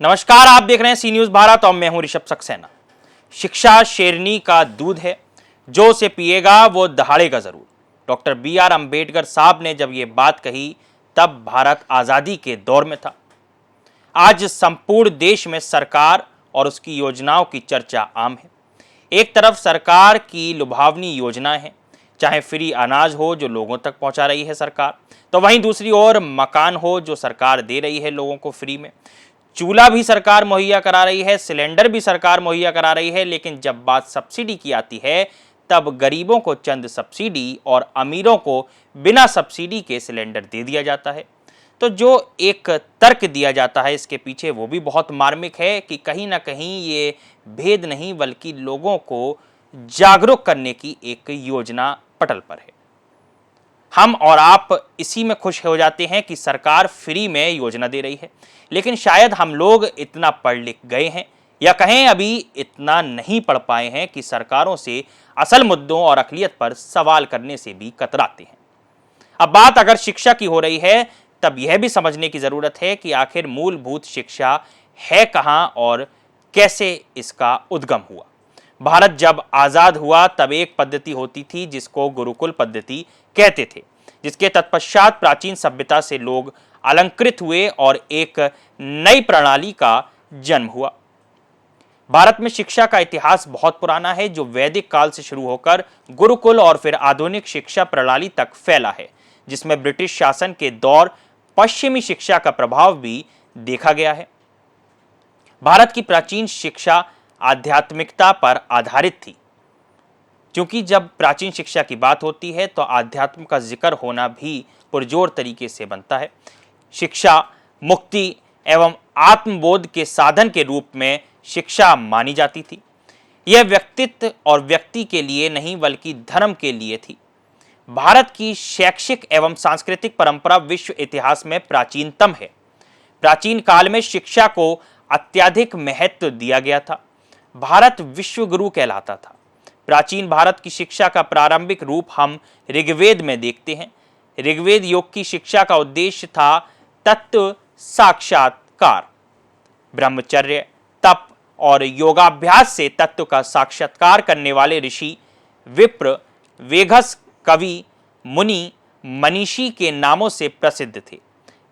नमस्कार, आप देख रहे हैं सी न्यूज भारत और मैं हूं ऋषभ सक्सेना। शिक्षा शेरनी का दूध है, जो उसे पिएगा वो दहाड़ेगा जरूर। डॉक्टर BR अंबेडकर साहब ने जब ये बात कही तब भारत आजादी के दौर में था। आज संपूर्ण देश में सरकार और उसकी योजनाओं की चर्चा आम है। एक तरफ सरकार की लुभावनी योजनाएं हैं, चाहे फ्री अनाज हो जो लोगों तक पहुंचा रही है सरकार, तो वहीं दूसरी ओर मकान हो जो सरकार दे रही है लोगों को फ्री में। चूल्हा भी सरकार मुहैया करा रही है, सिलेंडर भी सरकार मुहैया करा रही है। लेकिन जब बात सब्सिडी की आती है तब गरीबों को चंद सब्सिडी और अमीरों को बिना सब्सिडी के सिलेंडर दे दिया जाता है। तो जो एक तर्क दिया जाता है इसके पीछे वो भी बहुत मार्मिक है कि कहीं ना कहीं ये भेद नहीं बल्कि लोगों को जागरूक करने की एक योजना पटल पर है। हम और आप इसी में खुश हो जाते हैं कि सरकार फ्री में योजना दे रही है, लेकिन शायद हम लोग इतना पढ़ लिख गए हैं या कहें अभी इतना नहीं पढ़ पाए हैं कि सरकारों से असल मुद्दों और अक़लियत पर सवाल करने से भी कतराते हैं। अब बात अगर शिक्षा की हो रही है तब यह भी समझने की जरूरत है कि आखिर मूलभूत शिक्षा है कहां और कैसे इसका उद्गम हुआ। भारत जब आजाद हुआ तब एक पद्धति होती थी जिसको गुरुकुल पद्धति कहते थे, जिसके तत्पश्चात प्राचीन सभ्यता से लोग अलंकृत हुए और एक नई प्रणाली का जन्म हुआ। भारत में शिक्षा का इतिहास बहुत पुराना है, जो वैदिक काल से शुरू होकर गुरुकुल और फिर आधुनिक शिक्षा प्रणाली तक फैला है, जिसमें ब्रिटिश शासन के दौर पश्चिमी शिक्षा का प्रभाव भी देखा गया है। भारत की प्राचीन शिक्षा आध्यात्मिकता पर आधारित थी, क्योंकि जब प्राचीन शिक्षा की बात होती है तो आध्यात्म का जिक्र होना भी पुरजोर तरीके से बनता है। शिक्षा मुक्ति एवं आत्मबोध के साधन के रूप में शिक्षा मानी जाती थी। यह व्यक्तित्व और व्यक्ति के लिए नहीं बल्कि धर्म के लिए थी। भारत की शैक्षिक एवं सांस्कृतिक परंपरा विश्व इतिहास में प्राचीनतम है। प्राचीन काल में शिक्षा को अत्यधिक महत्व दिया गया था। भारत विश्व गुरु कहलाता था। प्राचीन भारत की शिक्षा का प्रारंभिक रूप हम ऋग्वेद में देखते हैं। ऋग्वेद योग की शिक्षा का उद्देश्य था तत्व साक्षात्कार। ब्रह्मचर्य, तप और योगाभ्यास से तत्व का साक्षात्कार करने वाले ऋषि विप्र, वेघस, कवि, मुनि, मनीषी के नामों से प्रसिद्ध थे।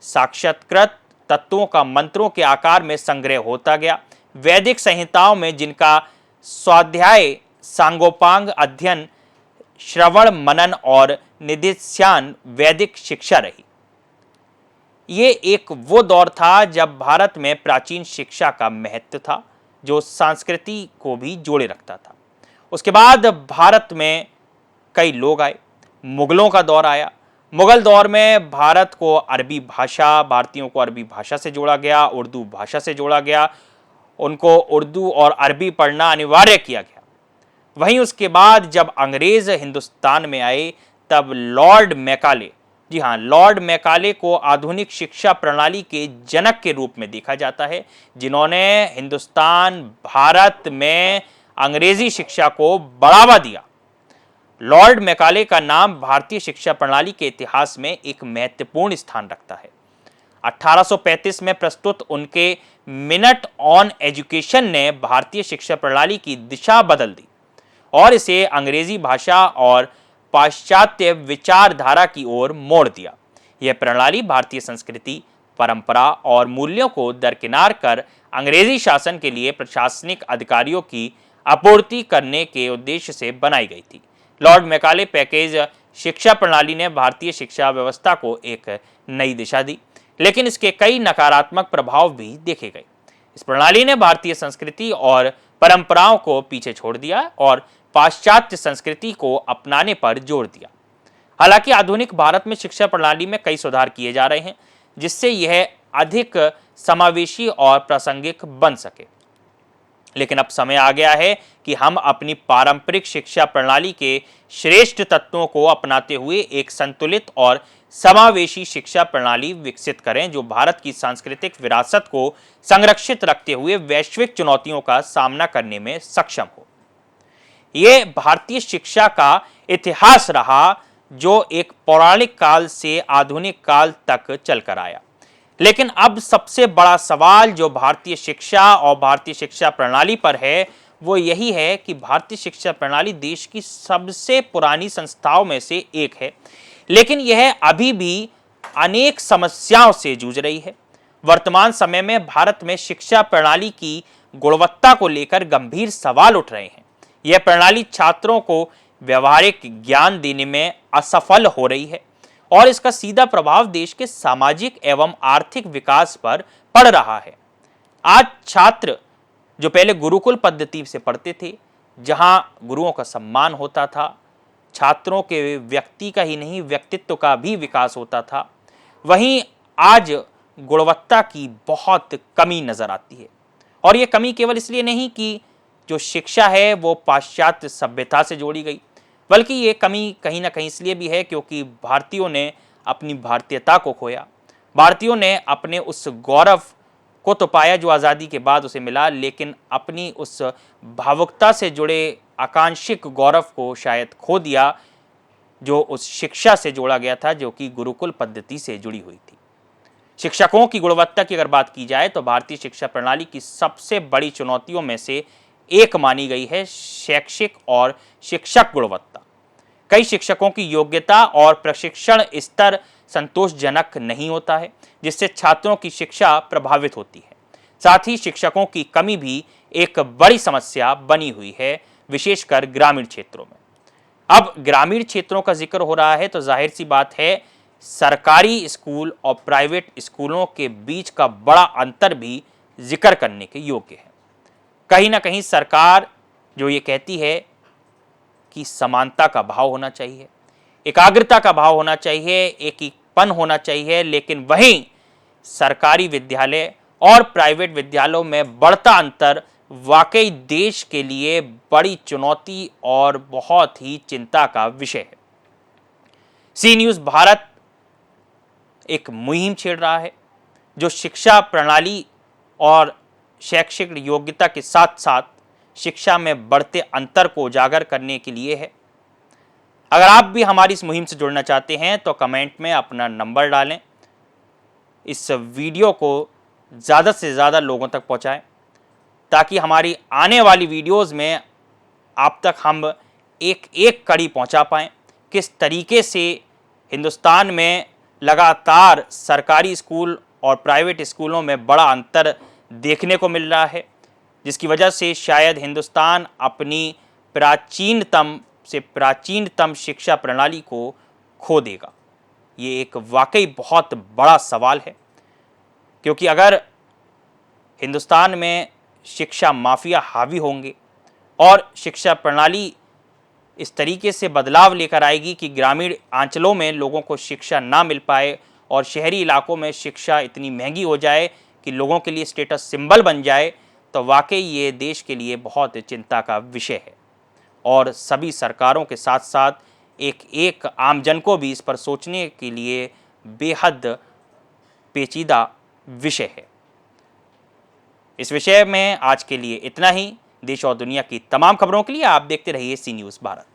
साक्षात्कृत तत्वों का मंत्रों के आकार में संग्रह होता गया। वैदिक संहिताओं में जिनका स्वाध्याय, सांगोपांग अध्ययन, श्रवण, मनन और निधिध्यासन वैदिक शिक्षा रही। ये एक वो दौर था जब भारत में प्राचीन शिक्षा का महत्व था, जो संस्कृति को भी जोड़े रखता था। उसके बाद भारत में कई लोग आए। मुगलों का दौर आया। मुगल दौर में भारत को अरबी भाषा, भारतीयों को अरबी भाषा से जोड़ा गया, उर्दू भाषा से जोड़ा गया। उनको उर्दू और अरबी पढ़ना अनिवार्य किया गया। वहीं उसके बाद जब अंग्रेज हिंदुस्तान में आए तब लॉर्ड मैकाले, जी हाँ, लॉर्ड मैकाले को आधुनिक शिक्षा प्रणाली के जनक के रूप में देखा जाता है, जिन्होंने हिंदुस्तान, भारत में अंग्रेजी शिक्षा को बढ़ावा दिया। लॉर्ड मैकाले का नाम भारतीय शिक्षा प्रणाली के इतिहास में एक महत्वपूर्ण स्थान रखता है। 1835 में प्रस्तुत उनके मिनट ऑन एजुकेशन ने भारतीय शिक्षा प्रणाली की दिशा बदल दी और इसे अंग्रेजी भाषा और पाश्चात्य विचारधारा की ओर मोड़ दिया। यह प्रणाली भारतीय संस्कृति, परंपरा और मूल्यों को दरकिनार कर अंग्रेजी शासन के लिए प्रशासनिक अधिकारियों की आपूर्ति करने के उद्देश्य से बनाई गई थी। लॉर्ड मैकाले पैकेज शिक्षा प्रणाली ने भारतीय शिक्षा व्यवस्था को एक नई दिशा दी, लेकिन इसके कई नकारात्मक प्रभाव भी देखे गए। इस प्रणाली ने भारतीय संस्कृति और परंपराओं को पीछे छोड़ दिया और पाश्चात्य संस्कृति को अपनाने पर जोर दिया। हालांकि आधुनिक भारत में शिक्षा प्रणाली में कई सुधार किए जा रहे हैं, जिससे यह अधिक समावेशी और प्रासंगिक बन सके। लेकिन अब समय आ गया है कि हम अपनी पारंपरिक शिक्षा प्रणाली के श्रेष्ठ तत्वों को अपनाते हुए एक संतुलित और समावेशी शिक्षा प्रणाली विकसित करें, जो भारत की सांस्कृतिक विरासत को संरक्षित रखते हुए वैश्विक चुनौतियों का सामना करने में सक्षम हो। ये भारतीय शिक्षा का इतिहास रहा, जो एक पौराणिक काल से आधुनिक काल तक चलकर आया। लेकिन अब सबसे बड़ा सवाल जो भारतीय शिक्षा और भारतीय शिक्षा प्रणाली पर है वो यही है कि भारतीय शिक्षा प्रणाली देश की सबसे पुरानी संस्थाओं में से एक है, लेकिन यह अभी भी अनेक समस्याओं से जूझ रही है। वर्तमान समय में भारत में शिक्षा प्रणाली की गुणवत्ता को लेकर गंभीर सवाल उठ रहे हैं। यह प्रणाली छात्रों को व्यवहारिक ज्ञान देने में असफल हो रही है और इसका सीधा प्रभाव देश के सामाजिक एवं आर्थिक विकास पर पड़ रहा है। आज छात्र जो पहले गुरुकुल पद्धति से पढ़ते थे, जहां गुरुओं का सम्मान होता था, छात्रों के व्यक्ति का ही नहीं व्यक्तित्व का भी विकास होता था, वहीं आज गुणवत्ता की बहुत कमी नजर आती है। और ये कमी केवल इसलिए नहीं कि जो शिक्षा है वो पाश्चात्य सभ्यता से जोड़ी गई, बल्कि ये कमी कहीं ना कहीं इसलिए भी है क्योंकि भारतीयों ने अपनी भारतीयता को खोया। भारतीयों ने अपने उस गौरव को तो पाया जो आज़ादी के बाद उसे मिला, लेकिन अपनी उस भावुकता से जुड़े आकांक्षिक गौरव को शायद खो दिया जो उस शिक्षा से जोड़ा गया था, जो कि गुरुकुल पद्धति से जुड़ी हुई थी। शिक्षकों की गुणवत्ता की अगर बात की जाए तो भारतीय शिक्षा प्रणाली की सबसे बड़ी चुनौतियों में से एक मानी गई है शैक्षिक और शिक्षक गुणवत्ता। कई शिक्षकों की योग्यता और प्रशिक्षण स्तर संतोषजनक नहीं होता है, जिससे छात्रों की शिक्षा प्रभावित होती है। साथ ही शिक्षकों की कमी भी एक बड़ी समस्या बनी हुई है, विशेषकर ग्रामीण क्षेत्रों में। अब ग्रामीण क्षेत्रों का जिक्र हो रहा है तो जाहिर सी बात है सरकारी स्कूल और प्राइवेट स्कूलों के बीच का बड़ा अंतर भी जिक्र करने के योग्य है। कहीं ना कहीं सरकार जो ये कहती है कि समानता का भाव होना चाहिए, एकाग्रता का भाव होना चाहिए, एकीपन होना चाहिए, लेकिन वहीं सरकारी विद्यालय और प्राइवेट विद्यालयों में बढ़ता अंतर वाकई देश के लिए बड़ी चुनौती और बहुत ही चिंता का विषय है। सी न्यूज़ भारत एक मुहिम छेड़ रहा है जो शिक्षा प्रणाली और शैक्षिक योग्यता के साथ साथ शिक्षा में बढ़ते अंतर को उजागर करने के लिए है। अगर आप भी हमारी इस मुहिम से जुड़ना चाहते हैं तो कमेंट में अपना नंबर डालें, इस वीडियो को ज़्यादा से ज़्यादा लोगों तक पहुंचाएं ताकि हमारी आने वाली वीडियोस में आप तक हम एक एक कड़ी पहुंचा पाएं। किस तरीके से हिंदुस्तान में लगातार सरकारी स्कूल और प्राइवेट स्कूलों में बड़ा अंतर देखने को मिल रहा है, जिसकी वजह से शायद हिंदुस्तान अपनी प्राचीनतम शिक्षा प्रणाली को खो देगा। ये एक वाकई बहुत बड़ा सवाल है, क्योंकि अगर हिंदुस्तान में शिक्षा माफिया हावी होंगे और शिक्षा प्रणाली इस तरीके से बदलाव लेकर आएगी कि ग्रामीण अंचलों में लोगों को शिक्षा ना मिल पाए और शहरी इलाकों में शिक्षा इतनी महंगी हो जाए कि लोगों के लिए स्टेटस सिंबल बन जाए, तो वाकई ये देश के लिए बहुत चिंता का विषय है। और सभी सरकारों के साथ साथ एक आमजन को भी इस पर सोचने के लिए बेहद पेचीदा विषय है। इस विषय में आज के लिए इतना ही। देश और दुनिया की तमाम खबरों के लिए आप देखते रहिए सी न्यूज़ भारत।